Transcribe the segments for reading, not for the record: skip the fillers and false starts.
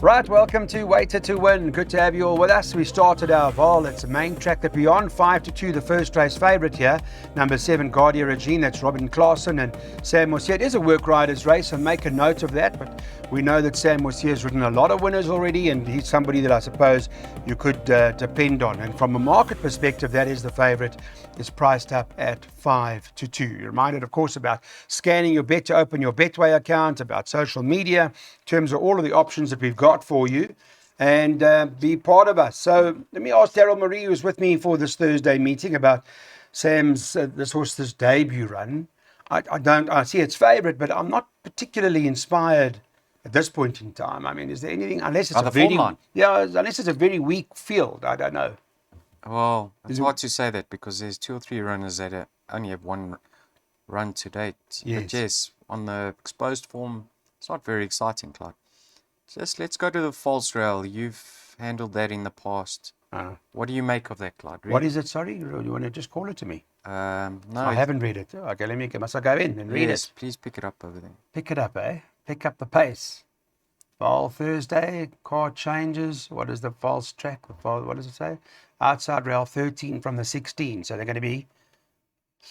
Right, welcome to Waiter to Win. Good to have you all with us. We started our VAAL. It's a main track that we're on, 5-2, the first race favourite here. Number 7, Guardia Regine, that's Robin Klaassen and Sam Mossier. It is a work riders race, so make a note of that. But we know that Sam Mossier has ridden a lot of winners already, and he's somebody that I suppose you could depend on. And from a market perspective, that is the favourite. It's priced up at 5-2. You're reminded, of course, about scanning your bet to open your Betway account, about social media, in terms of all of the options that we've got for you, and be part of us. So let me ask Daryl Marie, who's with me for this Thursday meeting, about Sam's this horse's debut run. I see its favourite, but I'm not particularly inspired at this point in time. I mean, is there anything, unless it's unless it's a very weak field? I don't know. Well, it's hard to say that because there's 2 or 3 runners that only have one run to date. Yes. But yes, on the exposed form, it's not very exciting, Clyde. Just let's go to the false rail. You've handled that in the past. What do you make of that, Clyde? What is it? Sorry, you want to just call it to me? No, I haven't read it. Okay, must I go in and read it? Please pick it up over there. Pick it up, eh? Pick up the pace. VAAL Thursday, car changes. What is the false track? What does it say? Outside rail 13 from the 16. So they're going to be,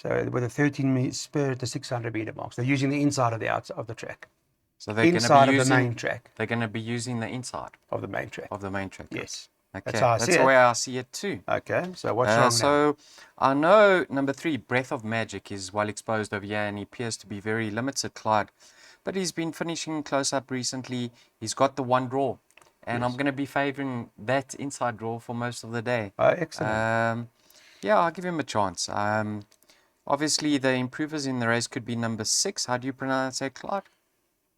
with a 13 spur at the 600 meter marks. They're using the inside of the outside of the track. So they're inside going to be of the main track. They're going to be using the inside of the main track. Yes. Okay. That's the way I see it too. Okay. So what's wrong now? So I know number 3, Breath of Magic, is well exposed over here, and he appears to be very limited, Clyde. But he's been finishing close up recently. He's got the one draw. And yes, I'm going to be favouring that inside draw for most of the day. Oh, excellent. Yeah, I'll give him a chance. Obviously, the improvers in the race could be number 6. How do you pronounce that, Clyde?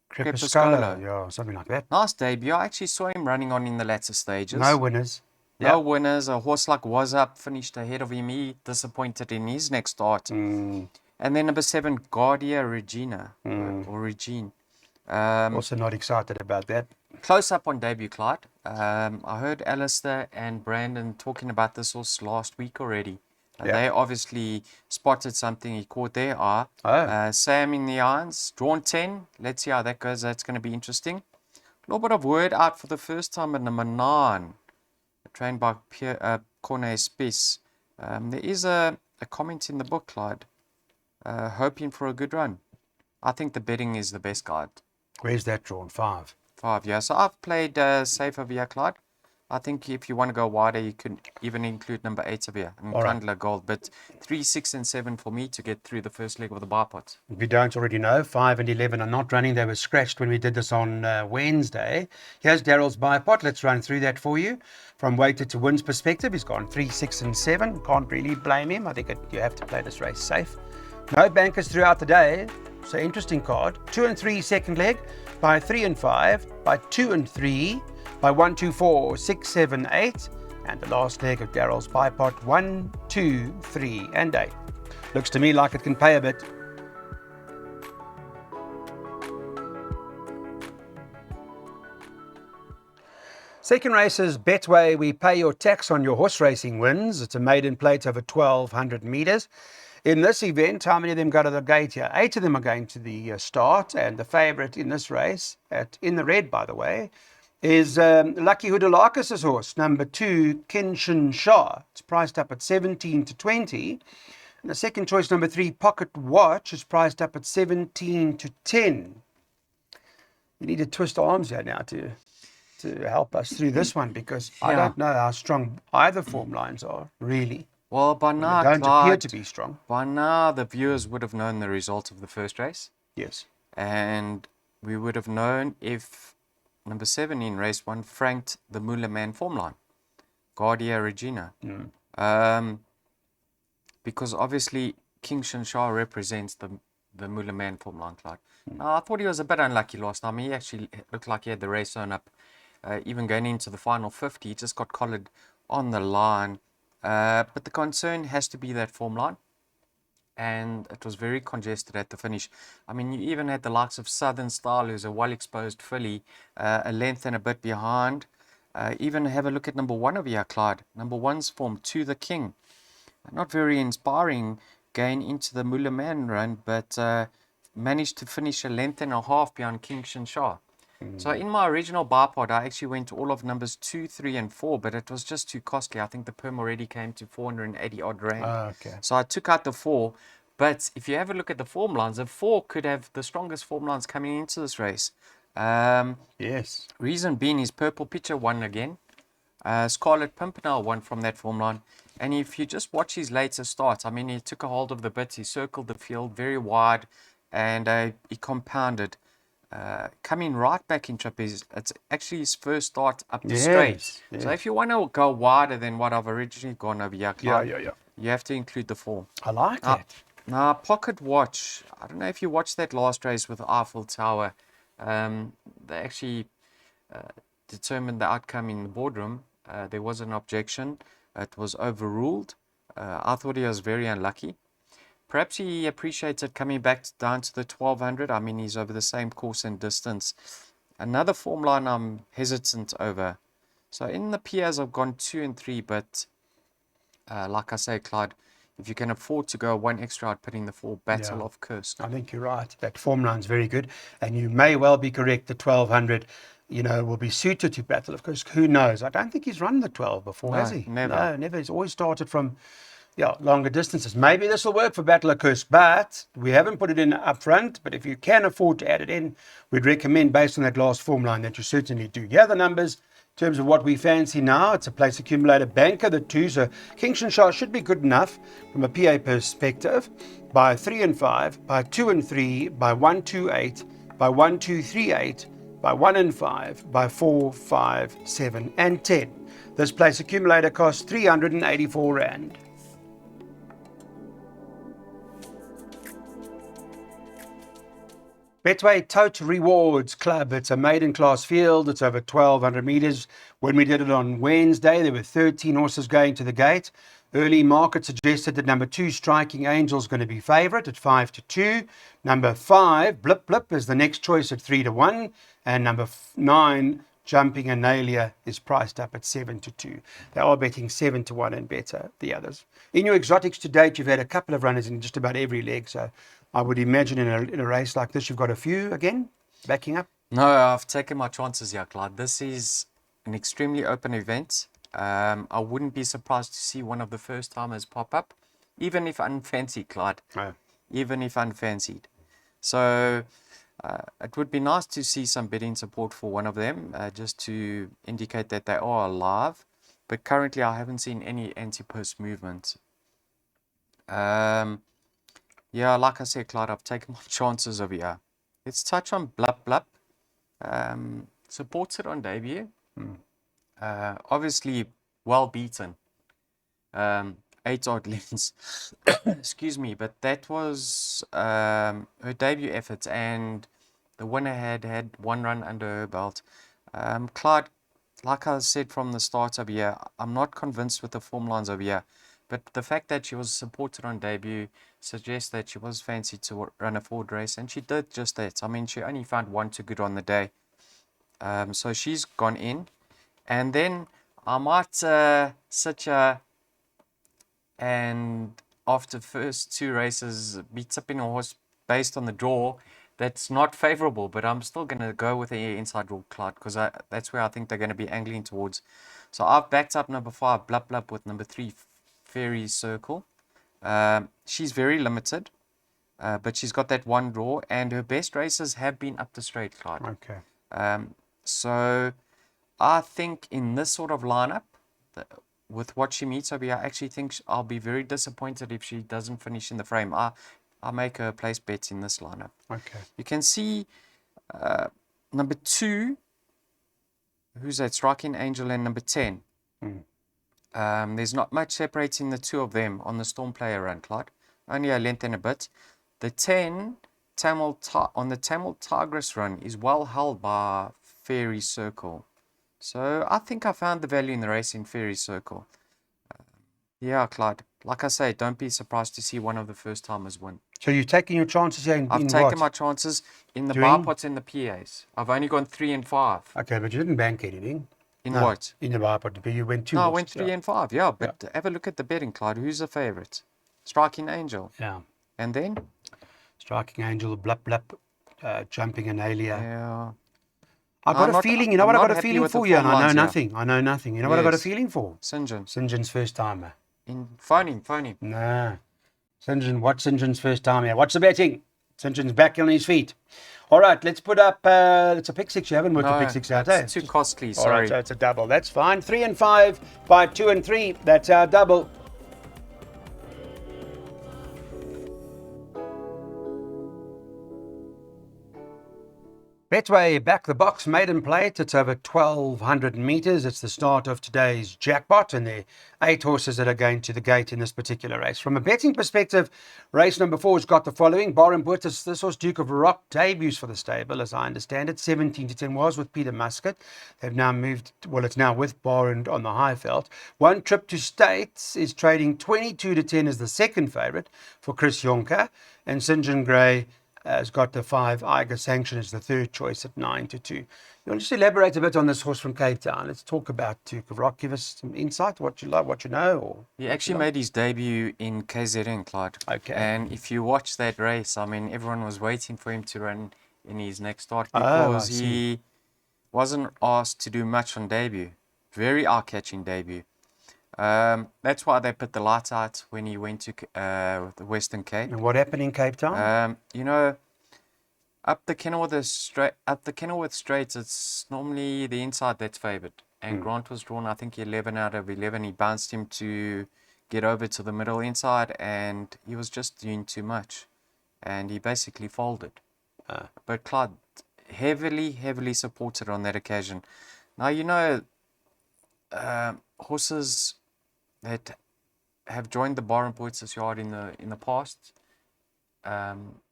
Crepuscolo. Yeah, something like that. Nice debut. I actually saw him running on in the latter stages. No winners. No winners. A horse like Was Up finished ahead of him. He disappointed in his next start. And then number 7, Guardia Regina, or Regine. Also not excited about that. Close up on debut, Clyde. I heard Alistair and Brandon talking about this horse last week already. They obviously spotted something. He caught their eye. Sam in the irons, drawn 10. Let's see how that goes. That's going to be interesting. A little bit of word out for the first time at number 9, trained by Corne Spies. There is a comment in the book, Clyde, hoping for a good run. I think the betting is the best guide. Where's that drawn? 5. 5, yeah. So I've played safe over here, Clyde. I think if you want to go wider, you could even include number 8 over here and Candler Gold. But 3, 6, and 7 for me to get through the first leg of the bipod. If you don't already know, 5 and 11 are not running. They were scratched when we did this on Wednesday. Here's Daryl's bipod. Let's run through that for you. From Waiter to Win's perspective, he's gone 3, 6, and 7. Can't really blame him. I think you have to play this race safe. No bankers throughout the day. So interesting card. 2 and 3 second leg, by 3 and 5, by 2 and 3, by 1, 2, 4, 6, 7, 8, and the last leg of Daryl's bipod, 1, 2, 3, and 8. Looks to me like it can pay a bit. Second race is Betway. We pay your tax on your horse racing wins. It's a maiden plate over 1,200 meters. In this event, how many of them go to the gate here? 8 of them are going to the start, and the favourite in this race, in the red, by the way, is Lucky Hudolakis' horse, number 2, Kenshin Shah. It's priced up at 17-20. And the second choice, number 3, Pocket Watch, is priced up at 17-10. You need to twist arms here now to help us through this one, because I don't know how strong either form lines are, really. Well, by now, they don't appear to be strong. By now, the viewers would have known the result of the first race. Yes. And we would have known if number 7 in race 1 franked the Moolah Man form line, Guardia Regina. Because obviously, King Shinsha represents the Moolah Man form line, Clyde. Now, I thought he was a bit unlucky last time. He actually looked like he had the race on up. Even going into the final 50, he just got collared on the line. But the concern has to be that form line, and it was very congested at the finish. I mean, you even had the likes of Southern Style, who's a well-exposed filly, a length and a bit behind. Even have a look at number 1 over here, Clyde. Number 1's form, To the King. Not very inspiring going into the Moolah Man run, but managed to finish a length and a half behind King Shinsha. So in my original bar pod, I actually went all of numbers 2, 3, and 4, but it was just too costly. I think the perm already came to 480 odd rand. Okay. So I took out the 4. But if you have a look at the form lines, the 4 could have the strongest form lines coming into this race. Yes. Reason being is Purple Pitcher won again. Scarlet Pimpernel won from that form line. And if you just watch his later starts, I mean, he took a hold of the bits, he circled the field very wide, and he compounded. Coming right back in trip, it's actually his first start up the straight. Yes. So if you want to go wider than what I've originally gone over here, Clive, Yeah. you have to include the form. I like that. Now, Pocket Watch, I don't know if you watched that last race with Eiffel Tower. They actually determined the outcome in the boardroom. There was an objection. It was overruled. I thought he was very unlucky. Perhaps he appreciated coming back down to the 1200. I mean, he's over the same course and distance. Another form line I'm hesitant over. So in the PAs, I've gone 2 and 3, but like I say, Clyde, if you can afford to go one extra, I'd put in the 4 Battle of Kursk. I think you're right. That form line's very good. And you may well be correct. The 1200, will be suited to Battle of Kursk. Who knows? I don't think he's run the 12 before, No, has he? never. No, never. He's always started from longer distances. Maybe this will work for Battle of Kursk, but we haven't put it in up front. But if you can afford to add it in, we'd recommend, based on that last form line, that you certainly do. Here are the numbers. In terms of what we fancy now, it's a place accumulator banker, the 2. So Kingston should be good enough from a PA perspective. By 3 and 5, by 2 and 3, by 1, 2, 8, by 1, 2, 3, 8, by 1 and 5, by 4, 5, 7, and 10. This place accumulator costs 384 Rand. Betway Tote Rewards Club. It's a maiden class field. It's over 1,200 meters. When we did it on Wednesday, there were 13 horses going to the gate. Early market suggested that number 2, Striking Angel, is going to be favourite at 5 to 2. Number 5, Blip Blip, is the next choice at 3 to 1. And number 9, Jumping Analia, is priced up at 7 to 2. They are betting 7 to 1 and better, the others. In your exotics to date, you've had a couple of runners in just about every leg. So I would imagine in a race like this, you've got a few again backing up. No, I've taken my chances here, Clyde. This is an extremely open event. I wouldn't be surprised to see one of the first timers pop up, even if unfancied, Clyde. Oh. Even if unfancied. So it would be nice to see some bidding support for one of them, just to indicate that they are alive. But currently, I haven't seen any anti-post movement. Yeah, like I said, Clyde, I've taken my chances over here. Let's touch on Blup Blup. Supported on debut. Obviously, well beaten. 8 odd lengths. Excuse me, but that was her debut efforts, and the winner had 1 run under her belt. Clyde, like I said from the start over here, I'm not convinced with the form lines over here. But the fact that she was supported on debut suggests that she was fancied to run a forward race, and she did just that. I mean, she only found 1 too good on the day. So she's gone in. And then I might sit here and after first 2 races be tipping a horse based on the draw that's not favorable, but I'm still going to go with the inside draw, Clyde, because that's where I think they're going to be angling towards. So I've backed up number 5, Blup Blup, with number 3, Fairy Circle. She's very limited, but she's got that 1 draw, and her best races have been up the straight, Clyde. Okay. So I think in this sort of lineup, with what she meets over here, I actually think I'll be very disappointed if she doesn't finish in the frame. I'll make her place bets in this lineup. Okay. You can see number 2, who's that, Striking Angel, and number 10. There's not much separating the 2 of them on the Storm Player run, Clyde. Only a length and a bit. The 10 on the Tamil Tigress run is well held by Fairy Circle. So I think I found the value in the race in Fairy Circle. Yeah, Clyde. Like I say, don't be surprised to see one of the first timers win. So you're taking your chances here in I've taken my chances in the bar pots and the PAs. I've only gone 3 and 5. Okay, but you didn't bank anything. In what? In the bar pot, but you went 2. No, I went 3 and 5. Yeah, but have a look at the betting, Clyde. Who's the favourite? Striking Angel. Yeah. And then? Striking Angel, Blup Blup, Jumping Analia. Yeah. I've got I'm a not- feeling, you know I'm what I've not got a happy feeling with the for you, and form I know lines here. nothing. I know nothing. You know what I've got a Yes. feeling for? St. John. St. John's first timer. Phone him. Nah. St. John, what's St. John's first time here? What's the betting? St. John's back on his feet. All right, let's put up, it's a pick six. You haven't worked a pick six out, eh? That's too costly, All right, sorry. so it's a double. That's fine. 3 and 5 by 2 and 3. That's our double. Betway back the box maiden plate. It's over 1,200 meters. It's the start of today's jackpot, and there are 8 horses that are going to the gate in this particular race. From a betting perspective, race number 4 has got the following. Bar and Buertus, this horse Duke of Rock debuts for the stable, as I understand it. 17 to 10 was with Peter Muscat. They've now moved, well, it's now with Bar and on the Highveld. One Trip to States is trading 22 to 10 as the second favourite for Chris Jonker, and St. John Grey has got the 5 Eiger Sanction as the third choice at 9 to 2. You want to just elaborate a bit on this horse from Cape Town? Let's talk about Duke of Rock. Give us some insight, what you like, what you know. Or He actually made his debut in KZN, Clyde. Okay. And if you watch that race, I mean, everyone was waiting for him to run in his next start Oh, I because see. he wasn't asked to do much on debut. Very eye-catching debut. That's why they put the lights out when he went to the Western Cape. And what happened in Cape Town? You know, up the Kenilworth Straits, it's normally the inside that's favoured. And Grant was drawn, I think, 11 out of 11. He bounced him to get over to the middle inside, and he was just doing too much. And he basically folded. But Clyde heavily supported on that occasion. Now, you know, horses that have joined the Bar and Poitras yard in the past,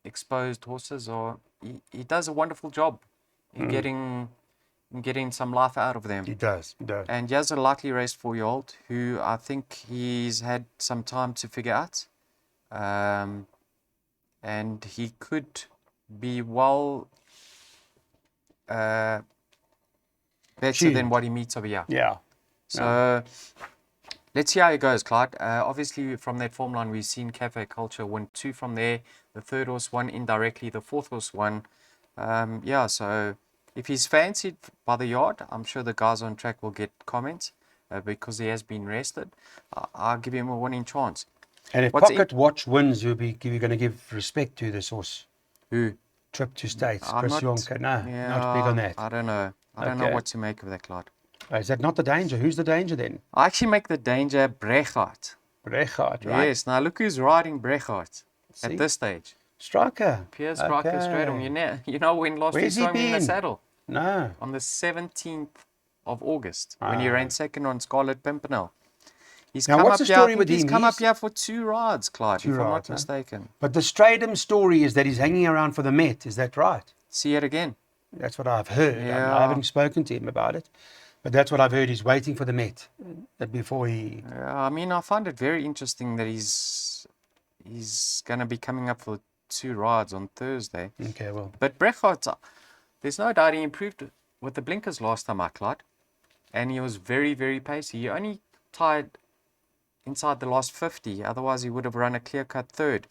exposed horses, or he does a wonderful job in getting some life out of them. He does. And he has a lightly raced 4-year-old who I think he's had some time to figure out, and he could be well better than what he meets over here. Yeah. So let's see how it goes, Clyde. Obviously, from that form line, we've seen Cafe Culture win 2 from there. The third horse won indirectly. The fourth horse won. So if he's fancied by the yard, I'm sure the guys on track will get comments because he has been rested. I'll give him a winning chance. And if What's Pocket Watch wins, you're going to give respect to this horse. Who? Trip to States, I'm Chris not- Jonker. No, Yeah, not big on that. I don't know. I don't know Okay. what to make of that, Clyde. Is that not the danger? Who's the danger then? I actually make the danger Brechart. Brechard, right? Yes. Now look who's riding Brechart See? at this stage. Striker. Piers Striker straight on. You know when last we Where's he saw him in the been? saddle? No. On the 17th of August, when he ran second on Scarlet Pimpernel. He's Now, come what's up the here, I story think with he's him? come up He's- here for 2 rides, Clyde, Two if I'm not rides, huh? mistaken. But the Stradum story is that he's hanging around for the Met. Is that right? See it again. That's what I've heard. Yeah. I haven't spoken to him about it. But that's what I've heard. He's waiting for the Met before he... I mean, I find it very interesting that he's going to be coming up for 2 rides on Thursday. Okay, well. But Brechart, there's no doubt he improved with the blinkers last time, Clyde. And he was very pacey. He only tied inside the last 50. Otherwise, he would have run a clear-cut third.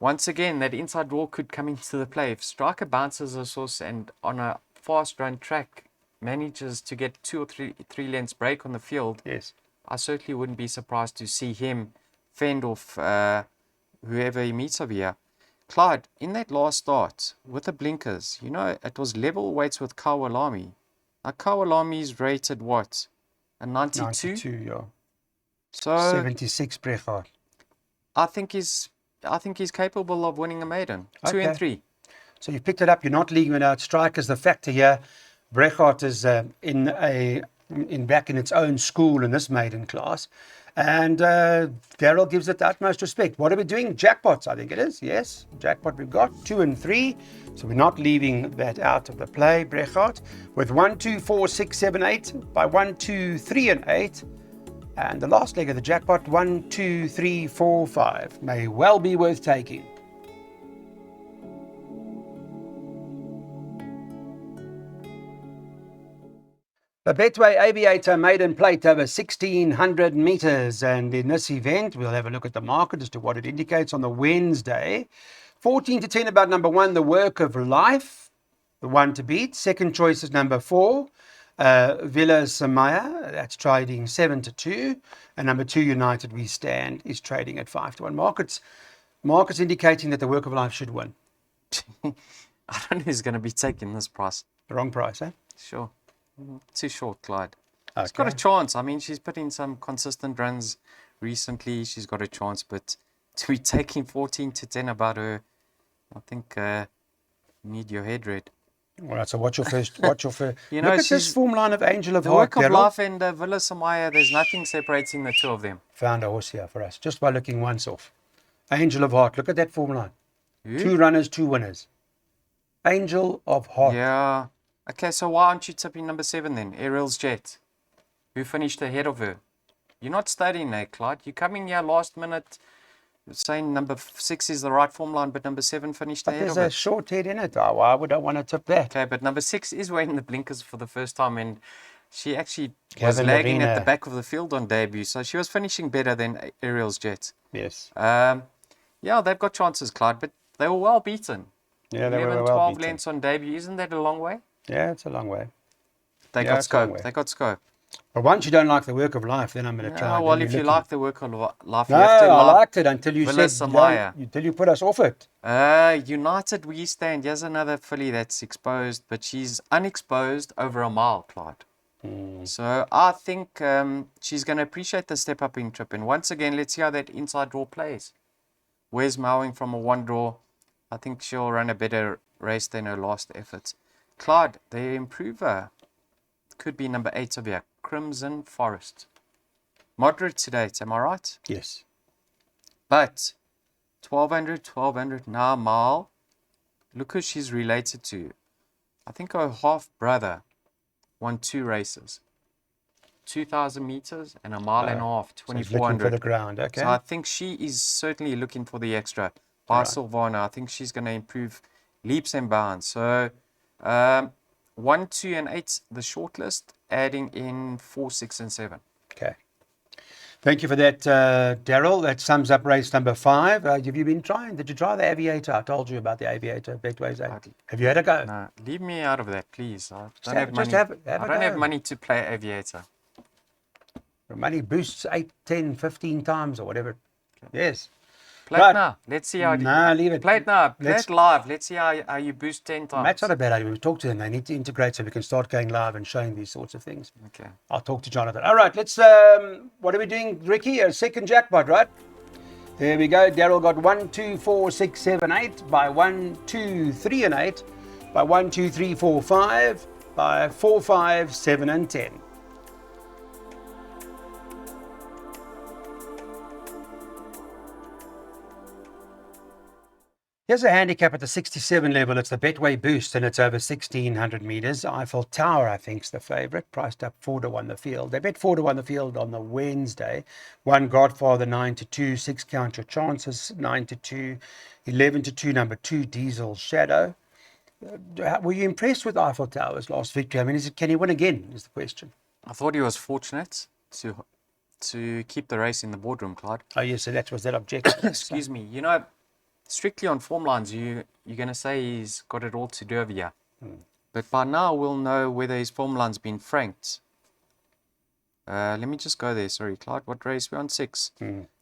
Once again, that inside draw could come into the play. If Striker bounces a source and on a fast-run track manages to get 2 or 3 lengths break on the field, Yes. I certainly wouldn't be surprised to see him fend off whoever he meets over here. Clyde, in that last start with the blinkers, you know, it was level weights with Kawalami. Now, Kawalami's rated what? A 92? 92, yeah. So 76 Brechard. I think he's capable of winning a maiden. 2 and Okay. 3. So you've picked it up. You're not leaving it out. Striker's the factor here. Brechard is back in its own school in this maiden class. And Daryl gives it the utmost respect. What are we doing? Jackpots, I think it is. Yes, jackpot we've got 2 and 3. So we're not leaving that out of the play, Brechard. With 1, 2, 4, 6, 7, 8 by 1, 2, 3 and 8. And the last leg of the jackpot, 1, 2, 3, 4, 5. May well be worth taking. The Betway Aviator maiden plate over 1,600 meters. And in this event, we'll have a look at the market as to what it indicates on the Wednesday. 14 to 10 about number 1, The Work of Life. the one to beat. Second choice is number 4, Villa Samaya. That's trading 7-2. And number 2, United We Stand, is trading at 5-1. Markets indicating that the Work of Life should win. I don't know who's going to be taking this price. The wrong price, eh? Sure. Too short, Clyde. Okay. She's got a chance. I mean, she's put in some consistent runs recently. She's got a chance, but to be taking 14-10 about her, I think you need your head read. All right, so what's your first? You know, Look at this form line of Angel of The Heart, Work of Daryl. Life and Villa Samaya, there's nothing separating the two of them. Found a horse here for us, just by looking once off. Angel of Heart, look at that form line. Who? 2 runners, 2 winners. Angel of Heart. Yeah. Okay, so why aren't you tipping number 7 then? Ariel's Jet, who finished ahead of her. You're not studying there, Clyde. You're coming here last minute saying number 6 is the right form line, but number 7 finished But ahead there's of a it. short head in it. Oh, why would I want to tip that? Okay, but number 6 is wearing the blinkers for the first time, and she actually was Kevin lagging at the Lerena. back of the field on debut, so she was finishing better than Ariel's Jet. Yes. Yeah, they've got chances, Clyde, but they were well beaten. Yeah, they 11, were well 12 beaten. lengths on debut. Isn't that a long way? Yeah, it's a long way. They Yeah, got it's a long scope. way. They got scope. But once you don't like the Work of Life, then I'm going to try. Yeah, well, if you like the Work of Life, you No, have to I love liked it until you Villa said, Samaya. until you put us off it. United We Stand. Here's another filly that's exposed, but she's unexposed over a mile, Clyde. So I think she's going to appreciate the step up in trip. And once again, let's see how that inside draw plays. Where's Mowing from a 1 draw? I think she'll run a better race than her last efforts. Clyde, the improver, could be number 8 of here, Crimson Forest. Moderate today, am I right? Yes. But 1200 now mile. Look who she's related to. I think her half brother won 2 races, 2,000 meters and a mile and a half, So he's looking for the 2,400. ground. Okay. So I think she is certainly looking for the extra. By Right. Silvana, I think she's going to improve leaps and bounds. So 1, 2, and 8, the shortlist, adding in 4, 6, and 7. Okay. Thank you for that, Daryl. That sums up race number 5. Have you been trying? Did you try the Aviator? I told you about the Aviator. Betway's 8. Have you had a go? No, leave me out of that, please. I don't have- have just money. have a I don't have go. money to play Aviator. The money boosts 8, 10, 15 times or whatever. Yes. Play Right. it now. Let's see how. Nah, leave it. Play it now. Play Let's- it live. Let's see how you boost 10 times. That's not a bad idea. We've talked to them. They need to integrate so we can start going live and showing these sorts of things. Okay. I'll talk to Jonathan. All right, let's, what are we doing, Ricky? A second jackpot, right? There we go. Daryl got 1, 2, 4, 6, 7, 8 by 1, 2, 3, and 8 by 1, 2, 3, 4, 5 by 4, 5, 7, and 10. Here's a handicap at the 67 level. It's the Betway Boost, and it's over 1,600 meters. Eiffel Tower, I think, is the favorite, priced up 4-1 the field. They bet 4-1 the field on the Wednesday. 1 Godfather 9-2, 6 Count Your Chances 9-2, 11-2 number 2 Diesel Shadow. Were you impressed with Eiffel Tower's last victory? I mean, can he win again? Is the question. I thought he was fortunate to keep the race in the boardroom, Clyde. Oh yes, so that was that objective. Excuse me. You know, strictly on form lines, you're going to say he's got it all to do over here. But by now, we'll know whether his form line's been franked. Let me just go there. Sorry, Clyde. What race? We're on 6.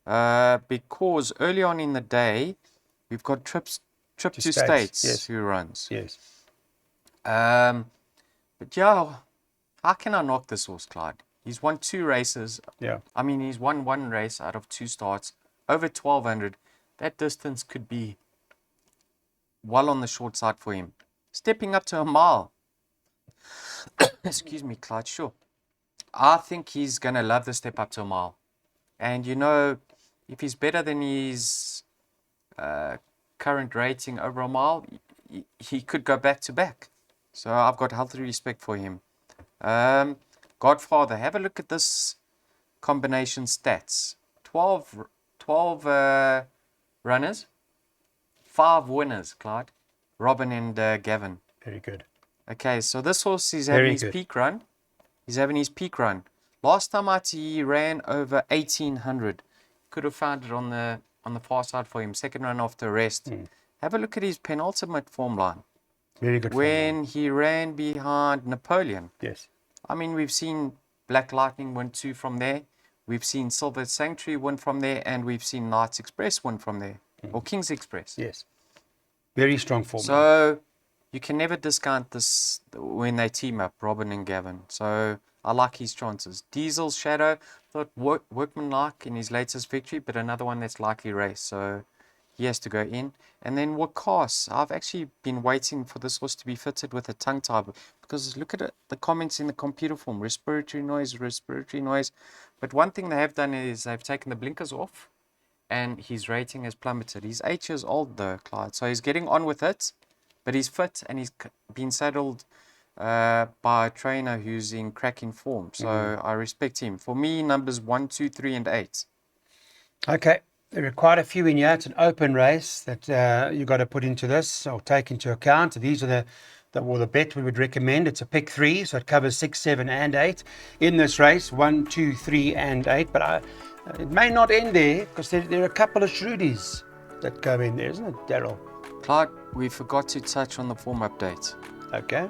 Because early on in the day, we've got Trip to States yes. who runs. Yes. But yeah, how can I knock this horse, Clyde? He's won 2 races. Yeah. I mean, he's won 1 race out of 2 starts, over 1,200. That distance could be well on the short side for him. Stepping up to a mile. Excuse me, Clyde. Sure. I think he's going to love the step up to a mile. And, you know, if he's better than his current rating over a mile, he could go back to back. So I've got healthy respect for him. Godfather, have a look at this combination stats. 12 runners, 5 winners, Clyde, Robin and Gavin. Very good. Okay, so this horse is having his peak run. He's having his peak run. Last time out, he ran over 1,800. Could have found it on the far side for him. Second run after rest. Have a look at his penultimate form line. Very good form. when he ran behind Napoleon. Yes. I mean, we've seen Black Lightning win 2 from there. We've seen Silver Sanctuary win from there, and we've seen Knights Express win from there, or King's Express. Yes. Very strong form. So you can never discount this when they team up, Robin and Gavin. So I like his chances. Diesel's Shadow, thought workmanlike in his latest victory, but another one that's likely race. So he has to go in. And then Wakas, I've actually been waiting for this horse to be fitted with a tongue tie, because look at it, the comments in the computer form, respiratory noise. But one thing they have done is they've taken the blinkers off, and his rating has plummeted. He's 8 years old though, Clyde, so he's getting on with it, but he's fit and he's been saddled by a trainer who's in cracking form. So I respect him. For me, numbers 1, 2, 3, and 8. Okay. There are quite a few in here. It's an open race that you've got to put into this or take into account. These are the bet we would recommend. It's a pick 3, so it covers 6, 7, and 8 in this race. 1, 2, 3, and 8. But it may not end there, because there are a couple of shrewdies that go in there, isn't it, Daryl? Clyde, we forgot to touch on the form update. Okay.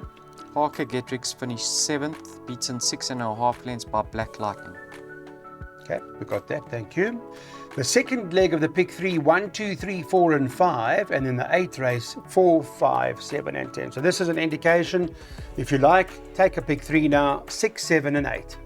Parker Getrix finished 7th, beaten 6.5 lengths by Black Lightning. Okay, we got that. Thank you. The second leg of the pick 3, 1, 2, 3, 4, and 5, and then the 8th race, 4, 5, 7, and 10. So this is an indication. If you like, take a pick 3 now, 6, 7, and 8.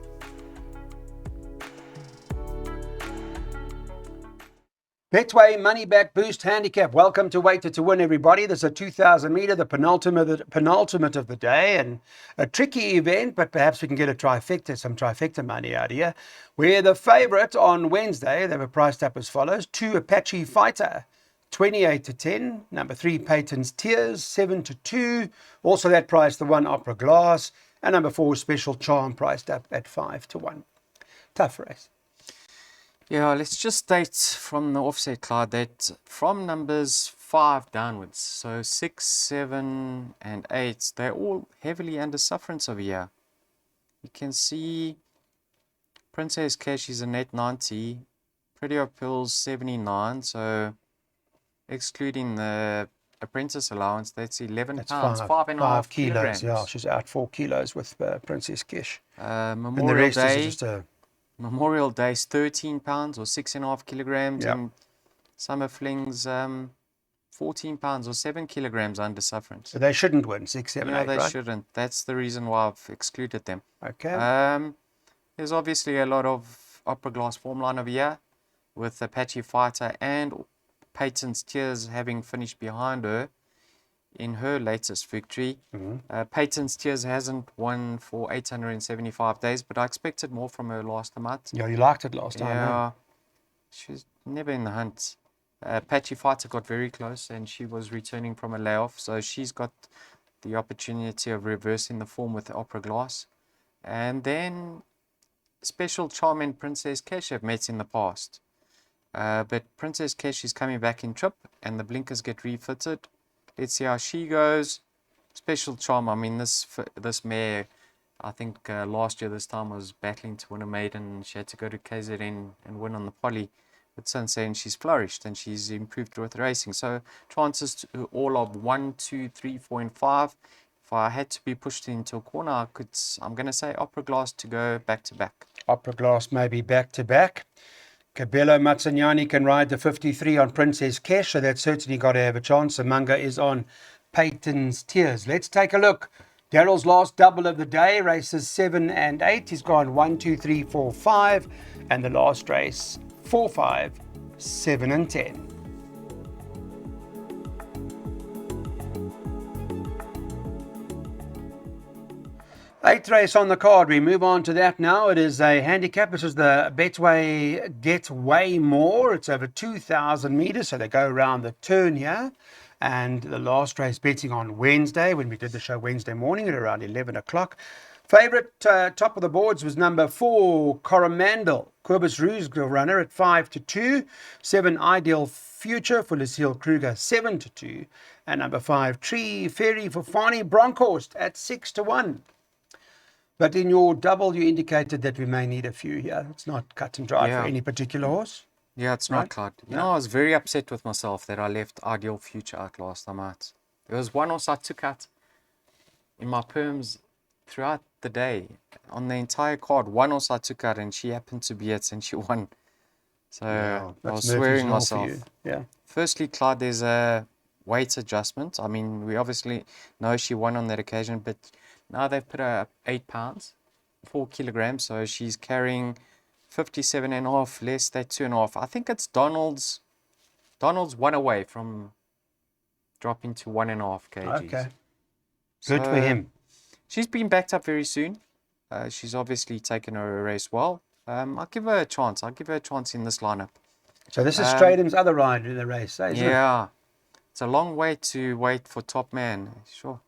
Betway Money Back Boost Handicap. Welcome to Weighted to Win, everybody. This is a 2,000 metre, the penultimate of the day, and a tricky event, but perhaps we can get some trifecta money out of here. Where the favourite on Wednesday, they were priced up as follows: 2, Apache Fighter, 28 to 10. Number 3, Peyton's Tears, 7 to 2. Also that price, the 1, Opera Glass. And number 4, Special Charm, priced up at 5 to 1. Tough race. Yeah, let's just state from the offset, Clyde, that from numbers 5 downwards, so 6, 7, and 8, they're all heavily under sufferance over here. You can see Princess Cash is a net 90, Pretty Up Pills 79, so excluding the apprentice allowance, that's 11 pounds, 5.5 kilograms. Yeah, she's out 4 kilos with Princess Cash. Memorial and the rest Day. is just a... Memorial Day's 13 pounds or 6.5 kilograms, Yeah. and Summer Fling's 14 pounds or 7 kilograms under sufferance. So they shouldn't win 6, 7, 8, No, they right? shouldn't. That's the reason why I've excluded them. Okay. There's obviously a lot of Opera Glass form line over here, with Apache Fighter and Peyton's Tears having finished behind her in her latest victory. Peyton's Tears hasn't won for 875 days, but I expected more from her last month. Yeah, you liked it last time, huh? Yeah, she's never in the hunt. Apache Fighter got very close, and she was returning from a layoff, so she's got the opportunity of reversing the form with Opera Glass. And then Special Charm and Princess Cash have met in the past. But Princess Cash is coming back in trip, and the blinkers get refitted. Let's see how she goes. Special Charm, I mean, this mare, I think last year this time was battling to win a maiden. She had to go to KZN and win on the poly. But since then, she's flourished and she's improved with racing. So chances to all of 1, 2, 3, 4, and 5. If I had to be pushed into a corner, I'm going to say Opera Glass to go back to back. Opera Glass maybe back to back. Cabello Mazzaniani can ride the 53 on Princess Cash, so that's certainly got to have a chance. Amanga is on Peyton's Tears. Let's take a look. Daryl's last double of the day, races 7 and 8. He's gone 1, 2, 3, 4, 5. And the last race, 4, 5, 7, and 10. Eighth race on the card. We move on to that now. It is a handicap. This is the Betway Get Way More. It's over 2,000 meters, so they go around the turn here. And the last race betting on Wednesday, when we did the show Wednesday morning at around 11 o'clock. Favourite top of the boards was number 4, Coromandel. Corbus Rouge runner at 5 to 2. 7, Ideal Future for Lucille Kruger, 7 to 2. And number 5, Tree Ferry for Fani Bronkhorst at 6 to 1. But in your double, you indicated that we may need a few here. It's not cut and dry for any particular horse. Yeah, it's not cut. You know, I was very upset with myself that I left Ideal Future out last time out. There was one horse I took out in my perms throughout the day. On the entire card, one horse I took out and she happened to be it and she won. So I That's was Murphy's swearing Law for myself. you. Yeah. Firstly, Clyde, there's a weight adjustment. I mean, we obviously know she won on that occasion, but now they've put her up 8 pounds, 4 kilograms. So she's carrying 57.5 less than 2.5. I think it's Donald's 1 away from dropping to 1.5 kgs. Okay. Good for him. She's been backed up very soon. She's obviously taken her race well. I'll give her a chance. I'll give her a chance in this lineup. So this is Stradham's other rider in the race, isn't it? Yeah. It's a long way to wait for top man. Sure.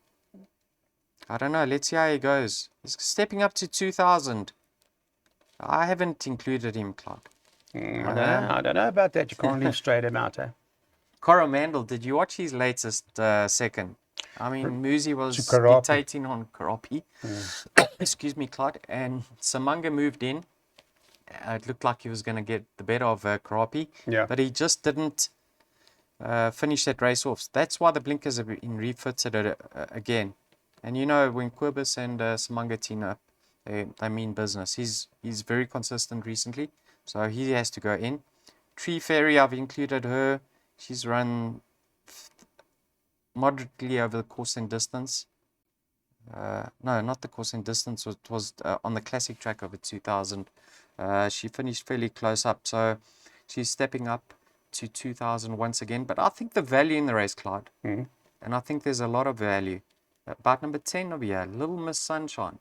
I don't know. Let's see how he goes. He's stepping up to 2,000. I haven't included him, Clyde. I don't know about that. You can't leave Stradham out, eh? Coromandel, did you watch his latest second? I mean, Muzi was Karapi. dictating on Karapi. Excuse me, Clyde. And Samanga moved in. It looked like he was going to get the better of Karapi. Yeah. But he just didn't finish that race off. That's why the blinkers have been refitted again. And you know, when Quibus and Samanga team up, they mean business. He's very consistent recently. So he has to go in. Tree Fairy, I've included her. She's run moderately over the course and distance. No, not the course and distance. It was on the classic track over 2,000. She finished fairly close up. So she's stepping up to 2,000 once again. But I think the value in the race, Clyde, and I think there's a lot of value. About number 10 over here, Little Miss Sunshine.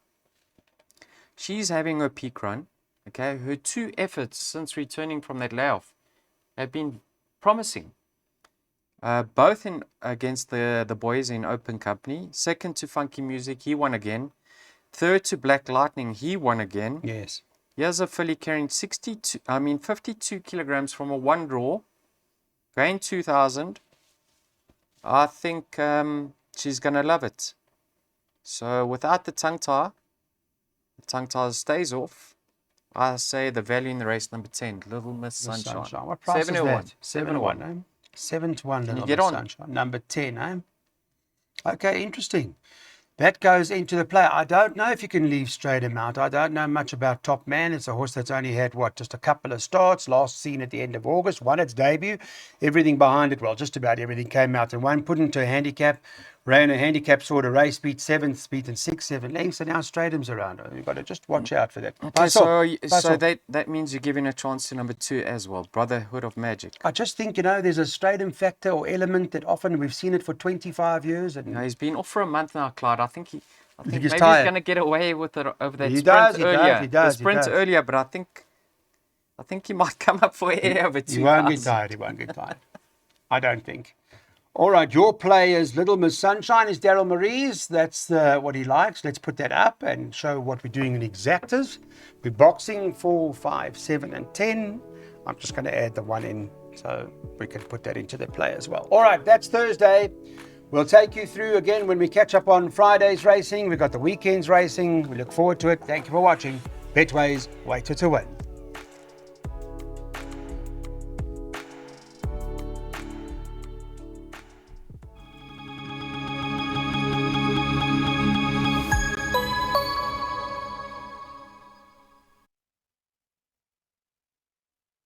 She's having her peak run. Okay, her 2 efforts since returning from that layoff have been promising. Both in against the boys in open company. Second to Funky Music, he won again. Third to Black Lightning, he won again. Yes. Here's a filly carrying 52 kilograms from a 1 draw, going 2,000. I think she's gonna love it. So without the tongue tie stays off. I say the value in the race, number 10, Little Miss Sunshine. What price 7 is to that? 1. 7 to 1, eh? 7 to 1, Little get Miss on? Sunshine. Number 10, eh? Okay, interesting. That goes into the play. I don't know if you can leave Stradham out. I don't know much about Top Man. It's a horse that's only had, just a couple of starts. Last seen at the end of August. Won its debut. Everything behind it, well, just about everything came out and won. Put into a handicap. Ran a handicap sort of race. Beat 7th, speed and 6-7 lengths. And now Stradham's around. You've got to just watch out for that. Okay, so that means you're giving a chance to number 2 as well. Brotherhood of Magic. I just think, there's a Stradham factor or element that often we've seen it for 25 years. And He's been off for a month now, Clyde. I think maybe he's he's tired. going to get away with it over that He sprint does, earlier. he does. The sprint earlier, but I think he might come up for air over 2,000. He won't get tired. I don't think. All right, your play is Little Miss Sunshine is Daryl Marie's. That's what he likes. Let's put that up and show what we're doing in exactas. We're boxing 4, 5, 7, and 10. I'm just going to add the 1 in so we can put that into the play as well. All right, that's Thursday. We'll take you through again when we catch up on Friday's racing. We've got the weekend's racing. We look forward to it. Thank you for watching. Betway's Waiter to Win.